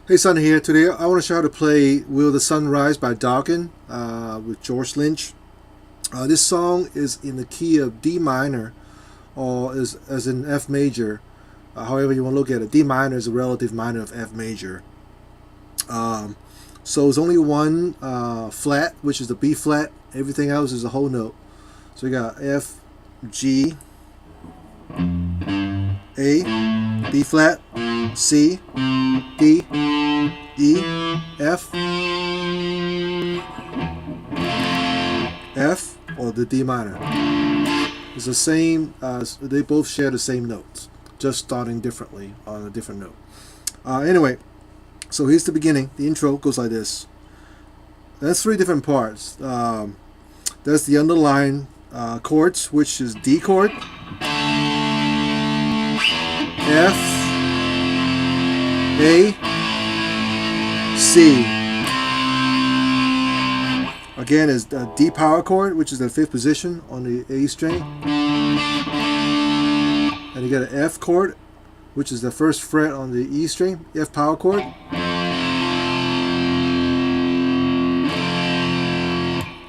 Hey, Son here. Today I want to show how to play Will the Sun Rise by Dokken with George Lynch. This song is in the key of D minor, or is as in F major. However you want to look at it, D minor is a relative minor of F major. So it's only one flat, which is the B flat. Everything else is a whole note. So we got F, G, A, B flat, C, D, E, F, F, or the D minor. It's the same, they both share the same notes, just starting differently on a different note. Anyway, so here's the beginning. The intro goes like this. That's three different parts. There's the underlying chords, which is D chord, F, A, C. Again is the D power chord, which is the fifth position on the A string. And you got an F chord, which is the first fret on the E string, F power chord.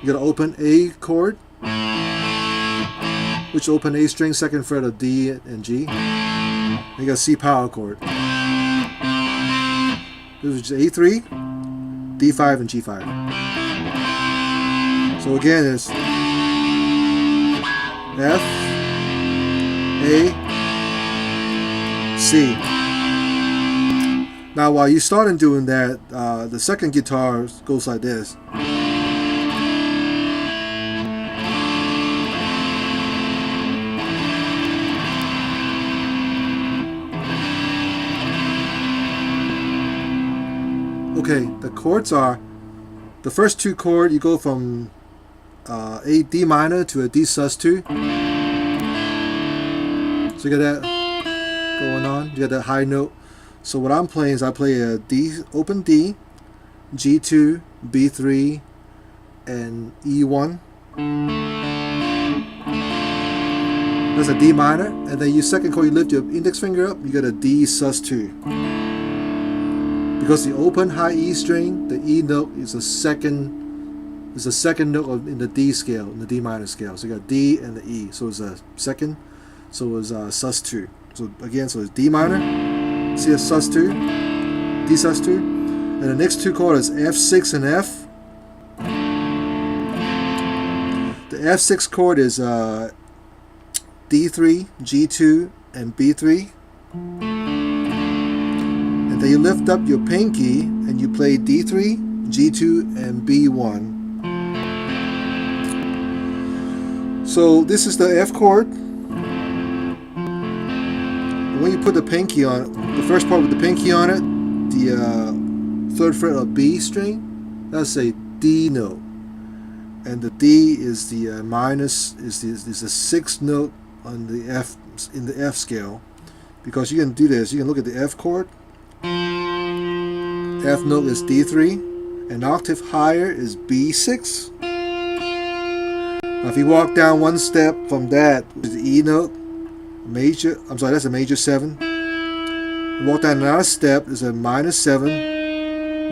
You got an open A chord, which open A string, second fret of D and G. And you got a C power chord. This is A3, D5, and G5. So again, it's F, A, C. Now, while you started doing that, the second guitar goes like this. Okay, the chords are, the first two chords, you go from a D minor to a D sus2. So you got that going on, you got that high note. So what I'm playing is I play a D, open D, G2, B3, and E1. That's a D minor, and then your second chord, you lift your index finger up, you got a D sus2. Because the open high E string, the E note is a second note in the D scale, in the D minor scale. So you got D and the E, so it's a second, so it's sus2. So again, so it's D minor, C sus2, D sus2, and the next two chords is F6 and F. The F6 chord is D3, G2, and B3. And then you lift up your pinky and you play D3, G2, and B1. So this is the F chord. And when you put the pinky on it, the first part with the pinky on it, the third fret of B string, that's a D note. And the D is the minus, is the sixth note on the F, in the F scale. Because you can do this, you can look at the F chord. F note is D3, an octave higher is B6. Now if you walk down one step from that, is the E note, major, I'm sorry, that's a major 7. You walk down another step, is a minus 7,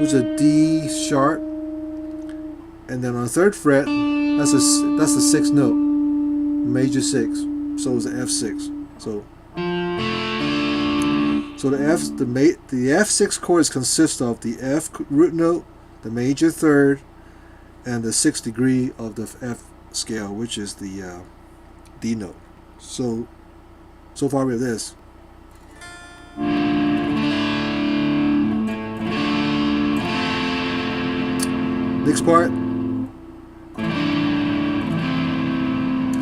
which is a D sharp, and then on the third fret, that's the sixth note, major 6, so it's an F6. So the F6 chords consist of the F root note, the major third, and the sixth degree of the F scale, which is the D note. So far we have this. Next part.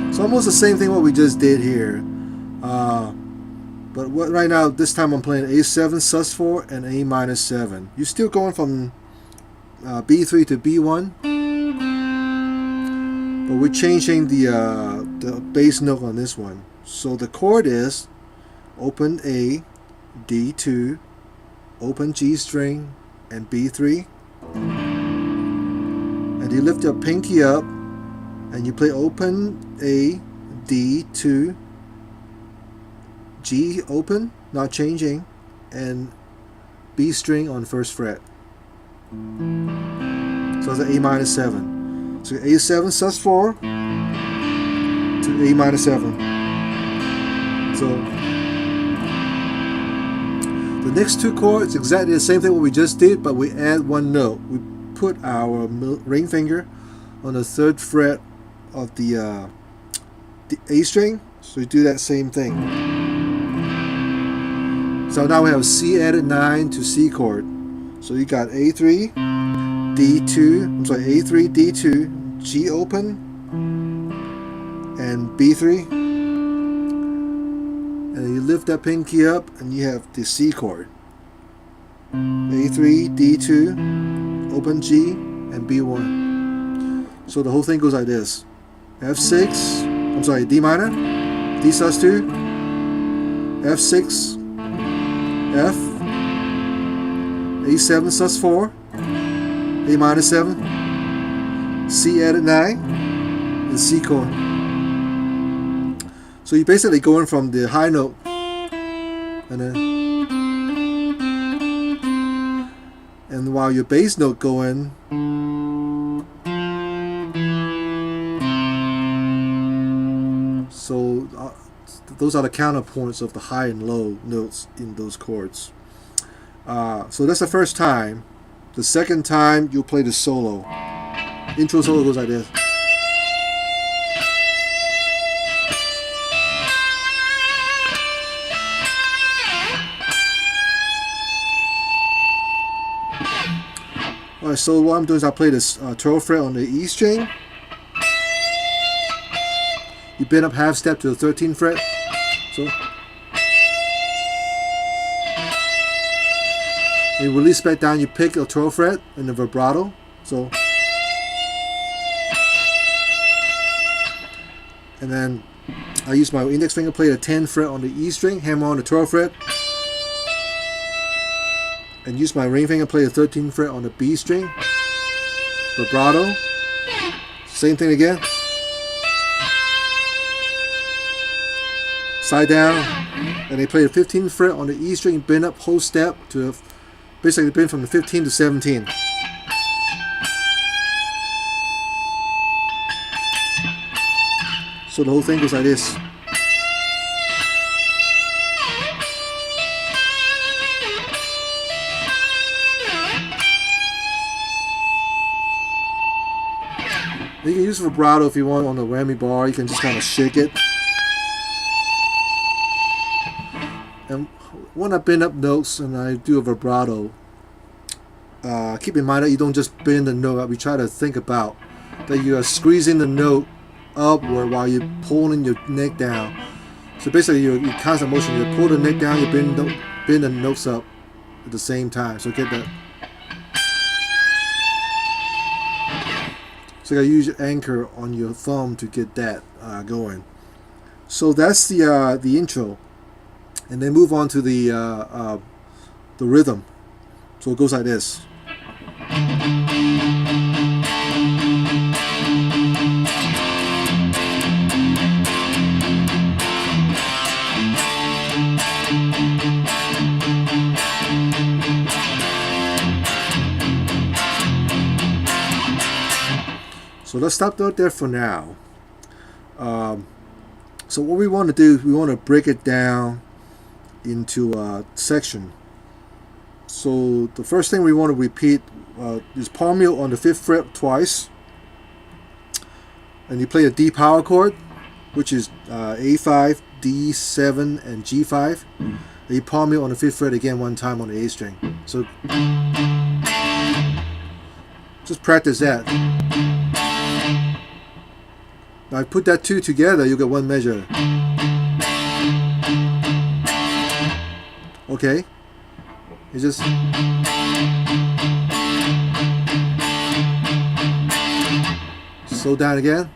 It's almost the same thing what we just did here. But right now, this time I'm playing A7 sus4 and A minus 7. You're still going from B3 to B1, but we're changing the bass note on this one. So the chord is open A, D2, open G string, and B3. And you lift your pinky up, and you play open A, D2, G open, not changing, and B string on the first fret. So it's an A minor 7. So A7 sus4 to A minor 7. So the next two chords exactly the same thing what we just did, but we add one note. We put our ring finger on the third fret of the A string. So we do that same thing. So now we have C added 9 to C chord. So you got A3, D2, I'm sorry, A3, D2, G open, and B3. And you lift that pinky up and you have the C chord. A3, D2, open G, and B1. So the whole thing goes like this. F6, I'm sorry, D minor, D sus2, F6, F, A7 sus4, A minor 7, C added 9, and C chord. So you're basically going from the high note and then while your bass note going, so those are the counterpoints of the high and low notes in those chords. So that's the first time. The second time you'll play the solo. Intro solo goes like this. Alright, so what I'm doing is I play this 12th fret on the E string. You bend up half step to the 13th fret. So you release back down, you pick a 12th fret in the vibrato. So and then I use my index finger, play the 10th fret on the E string, hammer on the 12th fret, and use my ring finger, play the 13th fret on the B string, vibrato, same thing again, side down, and they play the 15th fret on the E string, bend up whole step to basically bend from the 15 to 17. So the whole thing goes like this. You can use vibrato if you want on the whammy bar. You can just kind of shake it. And when I bend up notes and I do a vibrato, keep in mind that you don't just bend the note up. You try to think about that you are squeezing the note upward while you're pulling your neck down. So basically, your constant motion. You pull the neck down, you bend the notes up at the same time. So get that. So you gotta use your anchor on your thumb to get that going. So that's the intro, and then move on to the rhythm. So it goes like this. So let's stop there for now. So what we want to do, we want to break it down into a section. So the first thing we want to repeat is palm mute on the 5th fret twice. And you play a D power chord, which is A5, D7, and G5. And you palm mute on the 5th fret again one time on the A string. So just practice that. Now I put that two together, you get one measure. Okay? You just slow down again.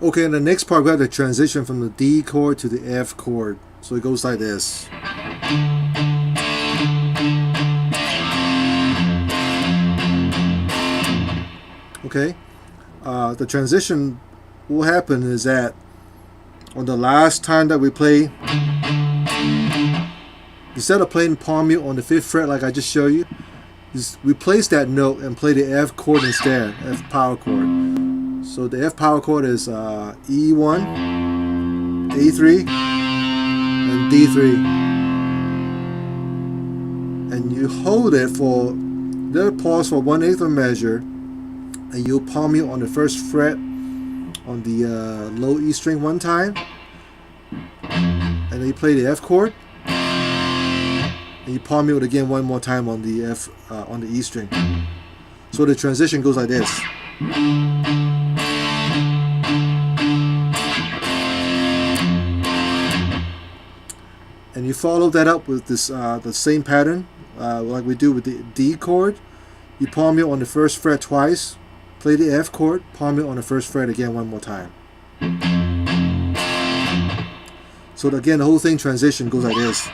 Okay, in the next part we have the transition from the D chord to the F chord. So it goes like this. Okay, the transition will happen is that on the last time that we play instead of playing palm mute on the 5th fret like I just showed you, just replace that note and play the F chord instead, F power chord. So the F power chord is E1, A3, and D3. And you hold it for, let it pause for 1/8 of a measure, and you palm mute on the 1st fret on the low E string one time, and then you play the F chord, and you palm mute again one more time on the F on the E string. So the transition goes like this. And you follow that up with this the same pattern like we do with the D chord. You palm mute on the 1st fret twice, play the F chord, palm mute on the 1st fret again one more time. So again, the whole thing transition goes like this.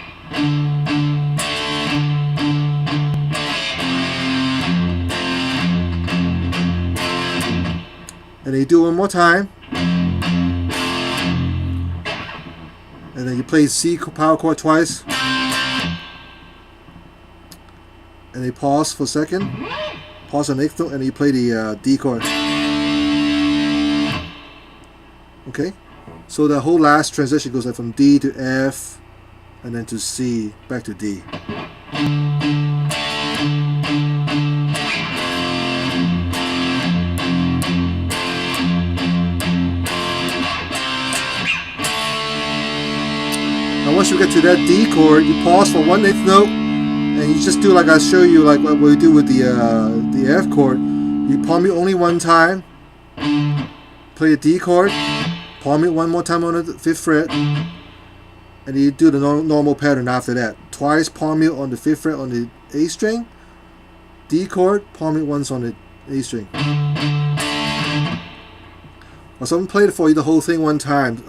And then you do it one more time. And then you play C power chord twice. And you pause for a second. Pause on the 8th note, and you play the D chord. Okay? So the whole last transition goes like from D to F, and then to C, back to D. Now once you get to that D chord, you pause for 1/8 note, and you just do like I show you, like what we do with the F chord. You palm mute only one time, play the D chord, palm mute one more time on the 5th fret, and you do the normal pattern after that. Twice palm mute on the 5th fret on the A string, D chord, palm mute once on the A string. So I'm gonna play it for you the whole thing one time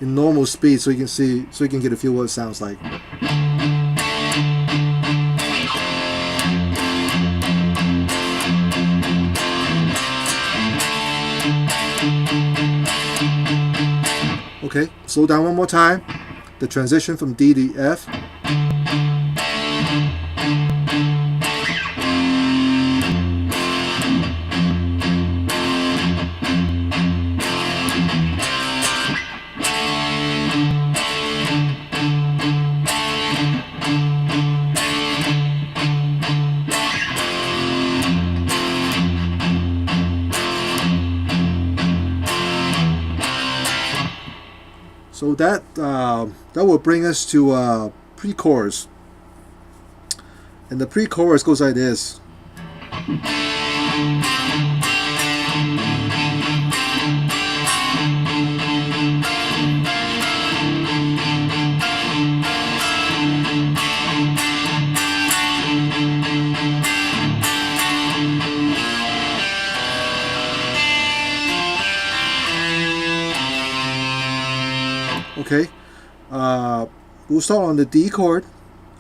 in normal speed, so you can see, so you can get a feel what it sounds like. Okay, slow down one more time. The transition from D to F. So that will bring us to pre-chorus, and the pre-chorus goes like this. Okay, we'll start on the D chord,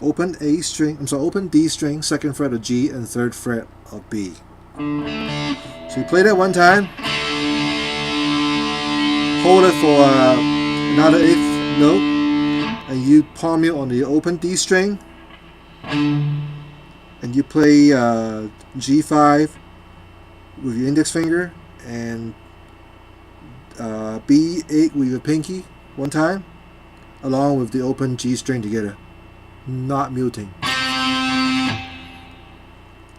open A string, open D string, 2nd fret of G, and 3rd fret of B. So you play that one time, hold it for another 8th note, and you palm mute on the open D string, and you play G5 with your index finger, and B8 with your pinky one time, along with the open G string together, not muting.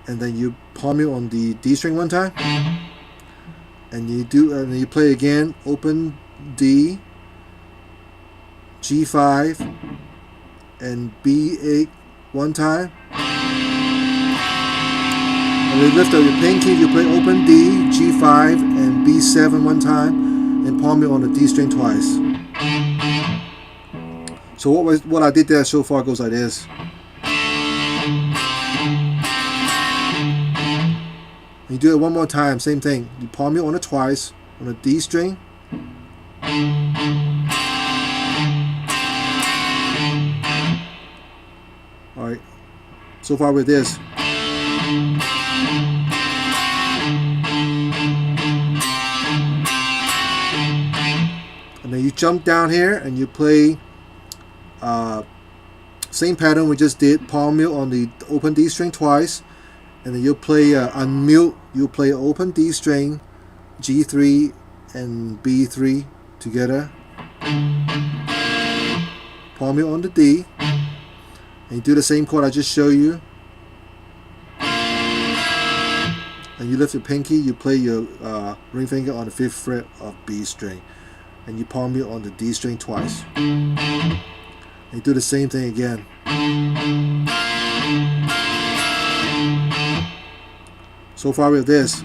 And then you palm mute on the D string one time, and you play again, open D, G5, and B8 one time. And you lift up your pinky, you play open D, G5, and B7 one time, and palm mute on the D string twice. So what I did there so far goes like this. You do it one more time, same thing. You palm mute on it twice on a D string. Alright, so far with this. And then you jump down here and you play Same pattern we just did. Palm mute on the open D string twice, and then you'll play unmute. You'll play open D string, G3 and B3 together. Palm mute on the D, and you do the same chord I just showed you. And you lift your pinky. You play your ring finger on the 5th fret of B string, and you palm mute on the D string twice. And you do the same thing again. So far with this.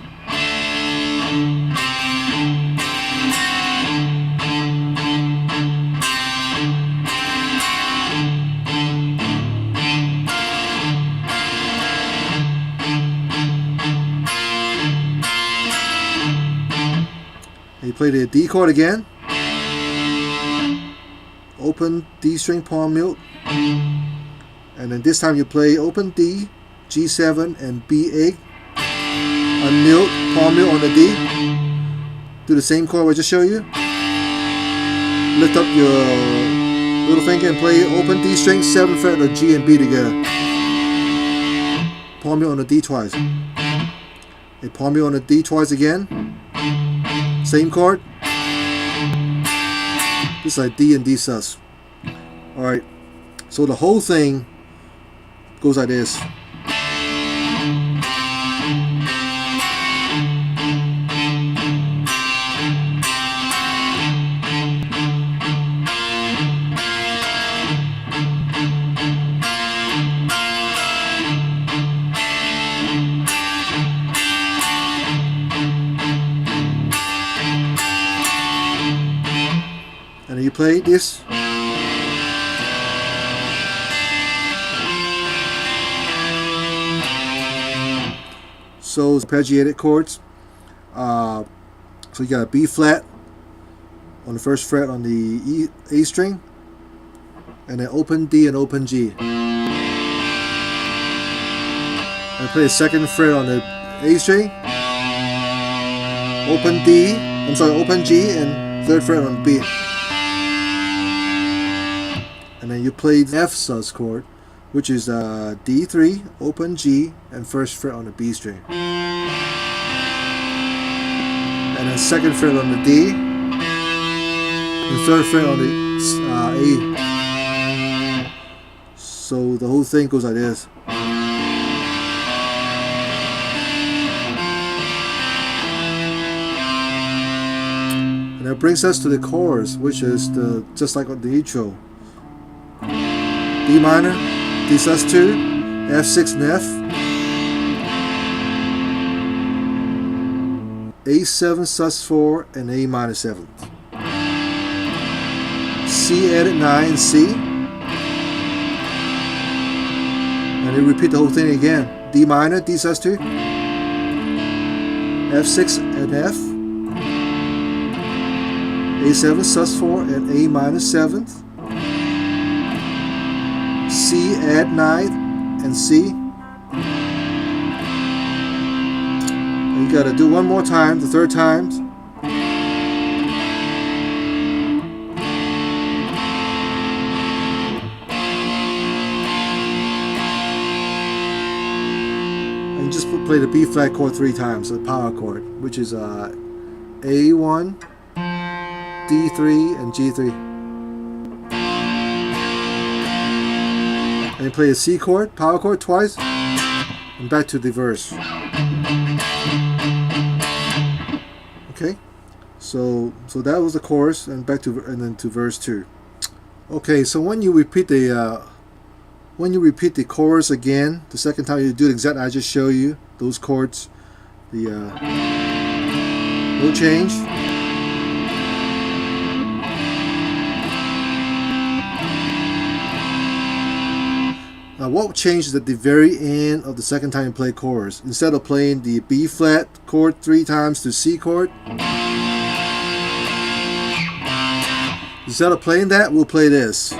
And you play the D chord again. Open D string palm mute, and then this time you play open D, G7 and B8, unmute, palm mute on the D, do the same chord I just showed you, lift up your little finger and play open D string, 7th fret of G and B together, palm mute on the D twice, and palm mute on the D twice again, same chord. It's like D and D sus. Alright, so the whole thing goes like this. And you play this. So arpeggiated chords. So you got a B flat on the 1st fret on the A string, and then open D and open G. And play the 2nd fret on the A string, open D, open G, and 3rd fret on B. And then you play the F sus chord, which is D3, open G, and 1st fret on the B string. And then 2nd fret on the D, and 3rd fret on the A. So the whole thing goes like this. And that brings us to the chorus, which is just like on the intro. D minor, D sus2, F6 and F, A7 sus4 and A minor 7th, C added 9 and C, and then repeat the whole thing again. D minor, D sus2, F6 and F, A7 sus4 and A minor 7th, C add 9th and C. And you gotta do one more time, the 3rd time. And just play the B flat chord 3 times, the power chord, which is A1, D3, and G3. And you play a C chord, power chord twice, and back to the verse. Okay, so that was the chorus, and then to verse 2. Okay, so when you repeat the chorus again, the 2nd time you do exactly I just show you those chords, no change. Now what changes at the very end of the 2nd time you play chorus? Instead of playing the B flat chord 3 times to C chord, instead of playing that, we'll play this.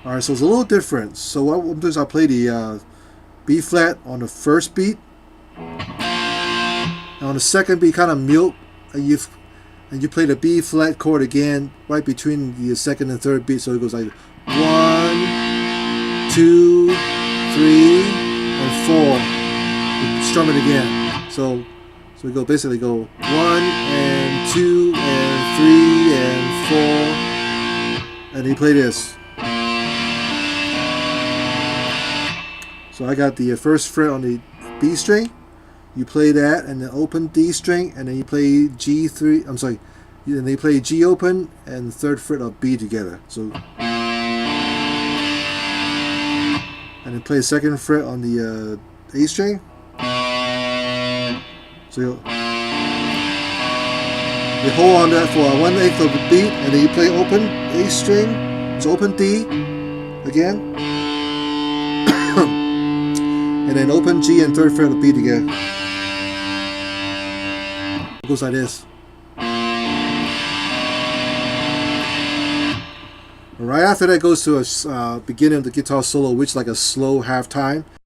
Alright, so it's a little different. So what we'll do is I'll play the B flat on the 1st beat, and on the 2nd beat kind of mute, and and you play the B flat chord again right between the second and third beat. So it goes like 1, 2, 3, and 4. You strum it again. So we go basically go 1 and 2 and 3 and 4, and you play this. So I got the first fret on the B string. You play that and then open D string, and then you play G3. I'm sorry, and then you play G open and third fret of B together. So and then play second fret on the A string. So you hold on that for 1/8 of the beat, and then you play open A string. So open D again. And then open G and third fret of B together. It goes like this. Right after that goes to a beginning of the guitar solo, which is like a slow half time.